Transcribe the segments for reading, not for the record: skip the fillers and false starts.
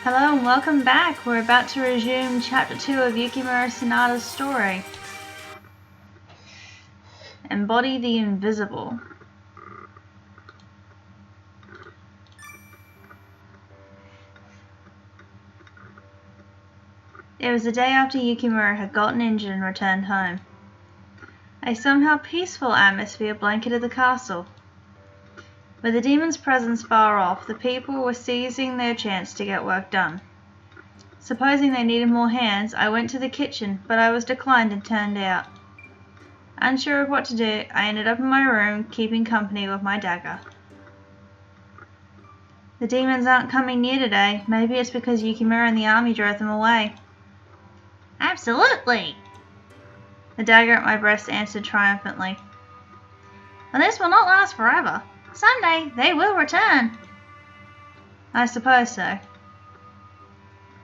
Hello and welcome back. We're about to resume Chapter 2 of Yukimura Sonata's story. Embody the Invisible. It was the day after Yukimura had gotten injured and returned home. A somehow peaceful atmosphere blanketed the castle. With the demon's presence far off, the people were seizing their chance to get work done. Supposing they needed more hands, I went to the kitchen, but I was declined and turned out. Unsure of what to do, I ended up in my room, keeping company with my dagger. The demons aren't coming near today. Maybe it's because Yukimura and the army drove them away. Absolutely! The dagger at my breast answered triumphantly. And this will not last forever. Someday they will return. I suppose so.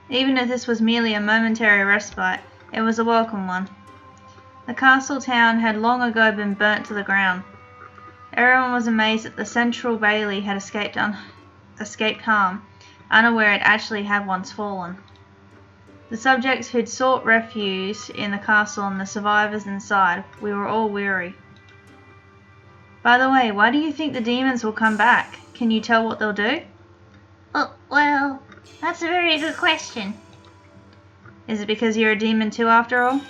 Even if this was merely a momentary respite, it was a welcome one. The castle town had long ago been burnt to the ground. Everyone was amazed that the central bailey had escaped harm, unaware it actually had once fallen. The subjects who'd sought refuge in the castle and the survivors inside, we were all weary. By the way, why do you think the demons will come back? Can you tell what they'll do? Well, that's a very good question. Is it because you're a demon too, after all?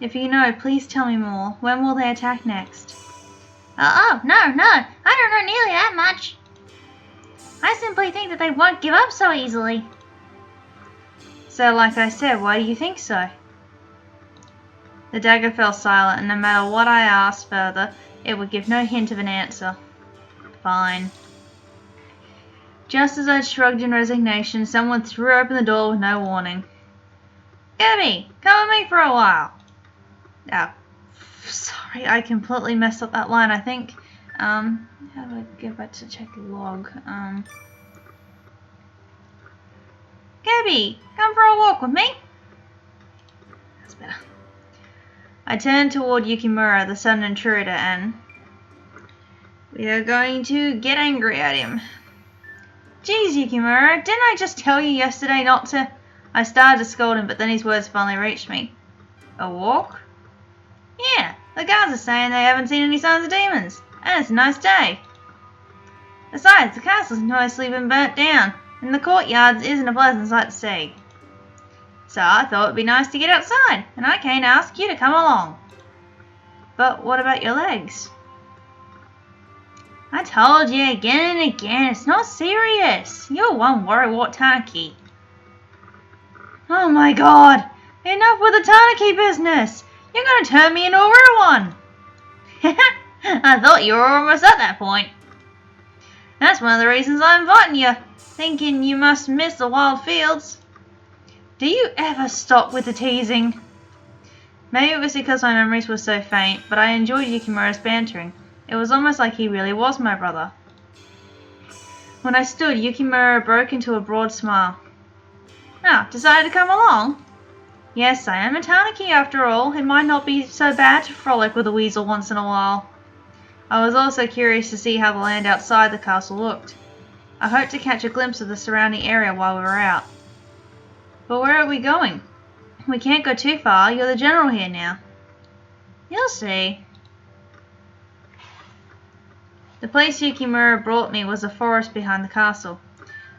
If you know, please tell me more. When will they attack next? No, I don't know nearly that much. I simply think that they won't give up so easily. So, like I said, why do you think so? The dagger fell silent, and no matter what I asked further, it would give no hint of an answer. Fine. Just as I'd shrugged in resignation, someone threw open the door with no warning. Gabby, come with me for a while. Oh, sorry, I completely messed up that line, I think. How do I go back to check the log? Gabby, come for a walk with me. That's better. I turned toward Yukimura, the sudden intruder, and we are going to get angry at him. Geez, Yukimura, didn't I just tell you yesterday not to? I started to scold him, but then his words finally reached me. A walk? Yeah, the guards are saying they haven't seen any signs of demons, and it's a nice day. Besides, the castle's mostly been burnt down, and the courtyard isn't a pleasant sight to see. So I thought it'd be nice to get outside, and I came to ask you to come along. But what about your legs? I told you again and again, it's not serious. You're one worrywart Tanaki. Oh my god! Enough with the Tanaki business! You're gonna turn me into a real one! I thought you were almost at that point. That's one of the reasons I'm inviting you, thinking you must miss the wild fields. Do you ever stop with the teasing? Maybe it was because my memories were so faint, but I enjoyed Yukimura's bantering. It was almost like he really was my brother. When I stood, Yukimura broke into a broad smile. Oh, decided to come along? Yes, I am a Tanaki after all. It might not be so bad to frolic with a weasel once in a while. I was also curious to see how the land outside the castle looked. I hoped to catch a glimpse of the surrounding area while we were out. But where are we going? We can't go too far. You're the general here now. You'll see. The place Yukimura brought me was a forest behind the castle.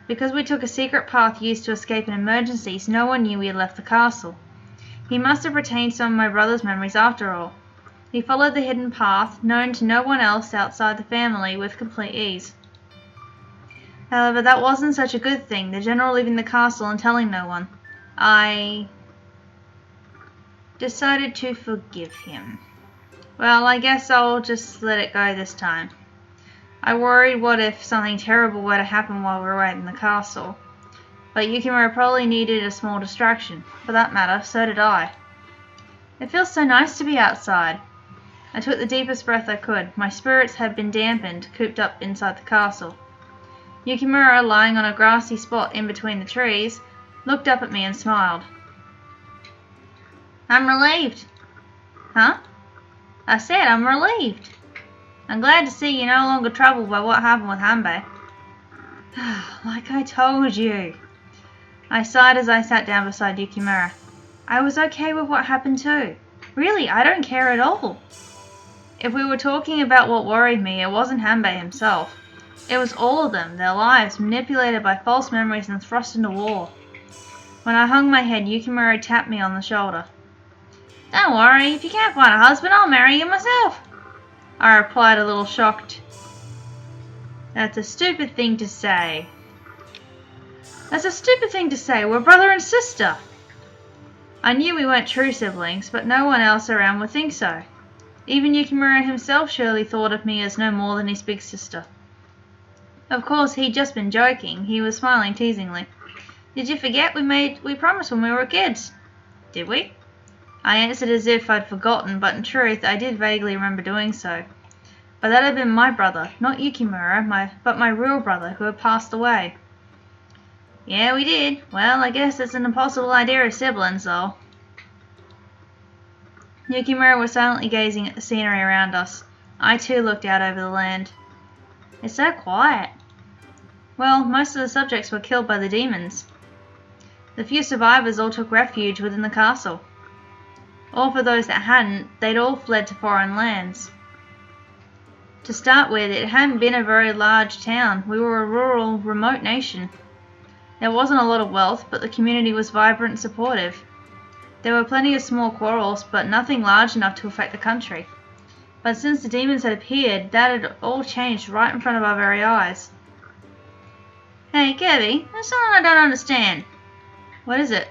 Because we took a secret path used to escape in emergencies, no one knew we had left the castle. He must have retained some of my brother's memories after all. He followed the hidden path, known to no one else outside the family, with complete ease. However, that wasn't such a good thing, the general leaving the castle and telling no one. I decided to forgive him. Well, I guess I'll just let it go this time. I worried what if something terrible were to happen while we were in the castle. But Yukimura probably needed a small distraction. For that matter, so did I. It feels so nice to be outside. I took the deepest breath I could. My spirits had been dampened, cooped up inside the castle. Yukimura, lying on a grassy spot in between the trees, looked up at me and smiled. I'm relieved. Huh? I said I'm relieved. I'm glad to see you're no longer troubled by what happened with Hanbei. Like I told you. I sighed as I sat down beside Yukimura. I was okay with what happened too. Really, I don't care at all. If we were talking about what worried me, it wasn't Hanbei himself. It was all of them, their lives, manipulated by false memories and thrust into war. When I hung my head, Yukimura tapped me on the shoulder. Don't worry, if you can't find a husband, I'll marry you myself. I replied, a little shocked. That's a stupid thing to say. That's a stupid thing to say. We're brother and sister. I knew we weren't true siblings, but no one else around would think so. Even Yukimura himself surely thought of me as no more than his big sister. Of course, he'd just been joking. He was smiling teasingly. Did you forget we promised when we were kids? Did we? I answered as if I'd forgotten, but in truth, I did vaguely remember doing so. But that had been my brother, not Yukimura, but my real brother, who had passed away. Yeah, we did. Well, I guess it's an impossible idea of siblings, though. Yukimura was silently gazing at the scenery around us. I too looked out over the land. It's so quiet. Well, most of the subjects were killed by the demons. The few survivors all took refuge within the castle. Or for those that hadn't, they'd all fled to foreign lands. To start with, it hadn't been a very large town. We were a rural, remote nation. There wasn't a lot of wealth, but the community was vibrant and supportive. There were plenty of small quarrels, but nothing large enough to affect the country. But since the demons had appeared, that had all changed right in front of our very eyes. Hey, Kirby, there's something I don't understand. What is it?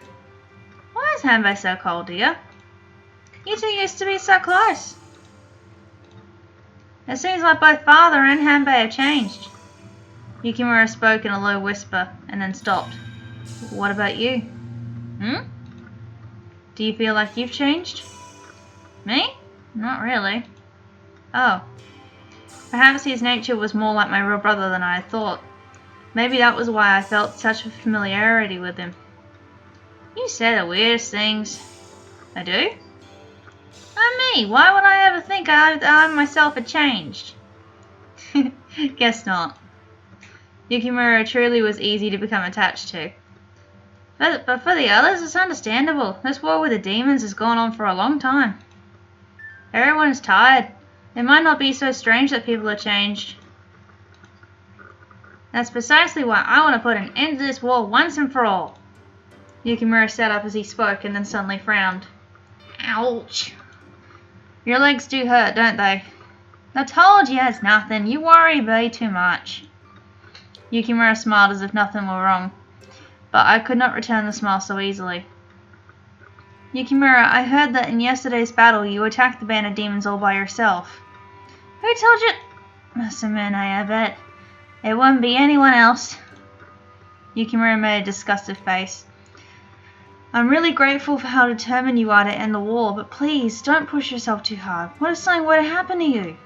Why is Hanbei so cold, dear? You two used to be so close. It seems like both Father and Hanbei have changed. Yukimura spoke in a low whisper, and then stopped. What about you? Do you feel like you've changed? Me? Not really. Oh. Perhaps his nature was more like my real brother than I had thought. Maybe that was why I felt such a familiarity with him. You say the weirdest things. I do? Oh, me. Why would I ever think I myself had changed? Guess not. Yukimura truly was easy to become attached to. But for the others, it's understandable. This war with the demons has gone on for a long time. Everyone is tired. It might not be so strange that people are changed. That's precisely why I want to put an end to this war once and for all. Yukimura sat up as he spoke and then suddenly frowned. Ouch. Your legs do hurt, don't they? I told you it's nothing. You worry way too much. Yukimura smiled as if nothing were wrong, but I could not return the smile so easily. Yukimura, I heard that in yesterday's battle you attacked the band of demons all by yourself. Who told you? Masamune, I bet. It wouldn't be anyone else. Yukimura made a disgusted face. I'm really grateful for how determined you are to end the war, but please, don't push yourself too hard. What if something were to happen to you?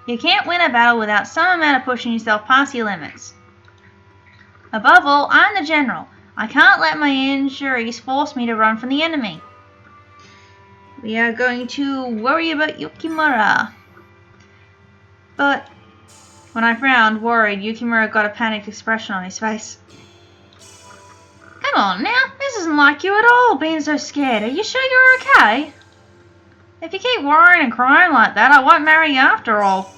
You can't win a battle without some amount of pushing yourself past your limits. Above all, I'm the general. I can't let my injuries force me to run from the enemy. We are going to worry about Yukimura. But when I frowned, worried, Yukimura got a panicked expression on his face. Come on now, this isn't like you at all, being so scared. Are you sure you're okay? If you keep worrying and crying like that, I won't marry you after all.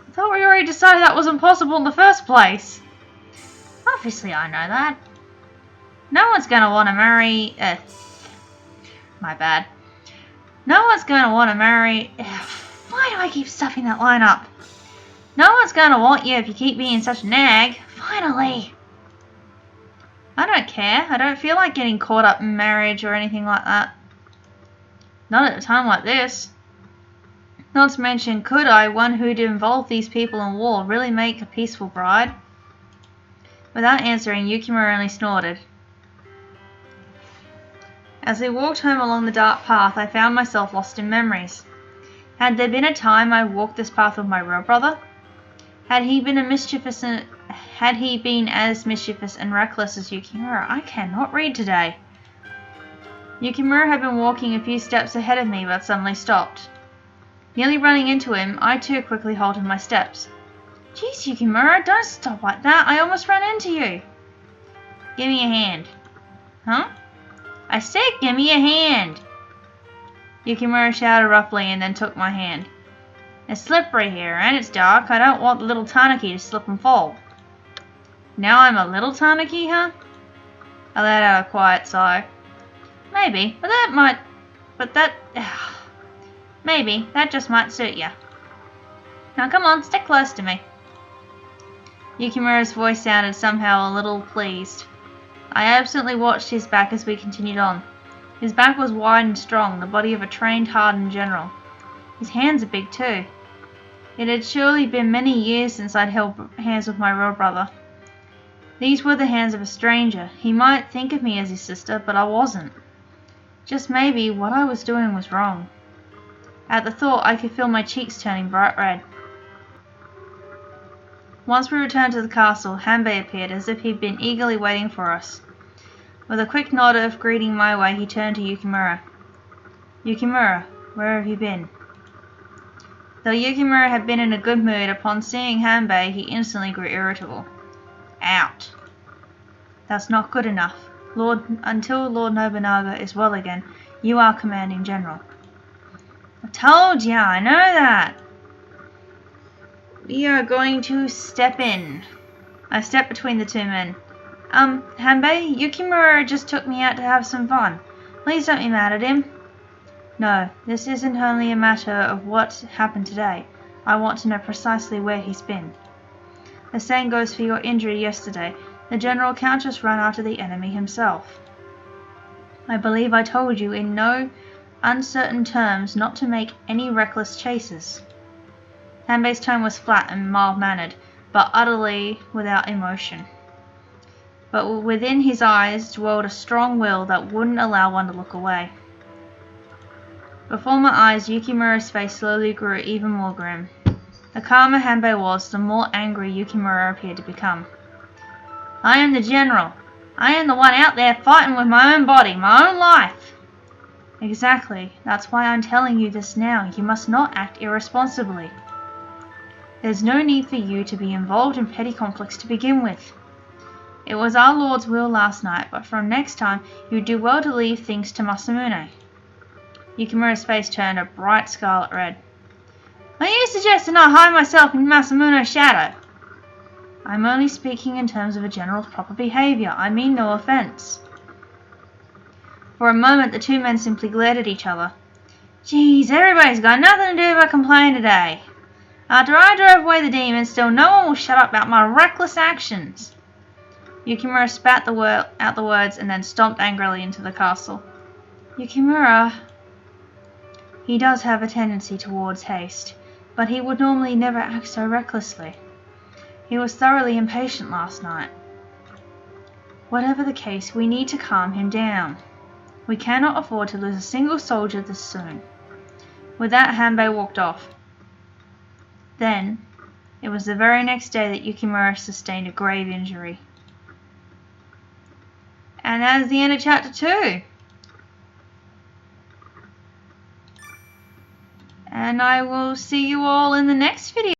I thought we already decided that was impossible in the first place. Obviously I know that. No one's going to want to marry... my bad. No one's going to want to marry... Why do I keep stuffing that line up? No one's going to want you if you keep being such a nag. Finally. I don't care. I don't feel like getting caught up in marriage or anything like that. Not at a time like this. Not to mention, could I, one who'd involve these people in war, really make a peaceful bride? Without answering, Yukimura only snorted. As we walked home along the dark path, I found myself lost in memories. Had there been a time I walked this path with my real brother? Had he been as mischievous and reckless as Yukimura? I cannot read today. Yukimura had been walking a few steps ahead of me, but suddenly stopped. Nearly running into him, I too quickly halted my steps. Jeez, Yukimura, don't stop like that. I almost ran into you. Give me a hand. Huh? I said give me a hand. Yukimura shouted roughly and then took my hand. It's slippery here and it's dark. I don't want the little Tanuki to slip and fall. Now I'm a little Tanuki, huh? I let out a quiet sigh. Maybe, maybe, that just might suit you. Now come on, stick close to me. Yukimura's voice sounded somehow a little pleased. I absently watched his back as we continued on. His back was wide and strong, the body of a trained, hardened general. His hands are big too. It had surely been many years since I'd held hands with my real brother. These were the hands of a stranger. He might think of me as his sister, but I wasn't. Just maybe what I was doing was wrong. At the thought, I could feel my cheeks turning bright red. Once we returned to the castle, Hanbei appeared as if he'd been eagerly waiting for us. With a quick nod of greeting my way, he turned to Yukimura. Yukimura, where have you been? Though Yukimura had been in a good mood, upon seeing Hanbei, he instantly grew irritable. Out. That's not good enough. Until Lord Nobunaga is well again, you are commanding general. I told ya, I know that. We are going to step in. I stepped between the two men. Hanbei, Yukimura just took me out to have some fun. Please don't be mad at him. No, this isn't only a matter of what happened today. I want to know precisely where he's been. The same goes for your injury yesterday. The general can't just run after the enemy himself. I believe I told you in no uncertain terms not to make any reckless chases. Hanbei's tone was flat and mild-mannered, but utterly without emotion. But within his eyes dwelled a strong will that wouldn't allow one to look away. Before my eyes, Yukimura's face slowly grew even more grim. The calmer Hanbei was, the more angry Yukimura appeared to become. I am the general. I am the one out there fighting with my own body, my own life. Exactly. That's why I'm telling you this now. You must not act irresponsibly. There's no need for you to be involved in petty conflicts to begin with. It was our Lord's will last night, but from next time you do well to leave things to Masamune. Yukimura's face turned a bright scarlet red. Are you suggesting I hide myself in Masamune's shadow? I'm only speaking in terms of a general's proper behavior. I mean no offense. For a moment the two men simply glared at each other. Geez, everybody's got nothing to do but complain today. After I drove away the demons, still no one will shut up about my reckless actions. Yukimura spat out the words and then stomped angrily into the castle. Yukimura. He does have a tendency towards haste, but he would normally never act so recklessly. He was thoroughly impatient last night. Whatever the case, we need to calm him down. We cannot afford to lose a single soldier this soon. With that, Hanbei walked off. Then, it was the very next day that Yukimura sustained a grave injury. And that is the end of chapter 2. And I will see you all in the next video.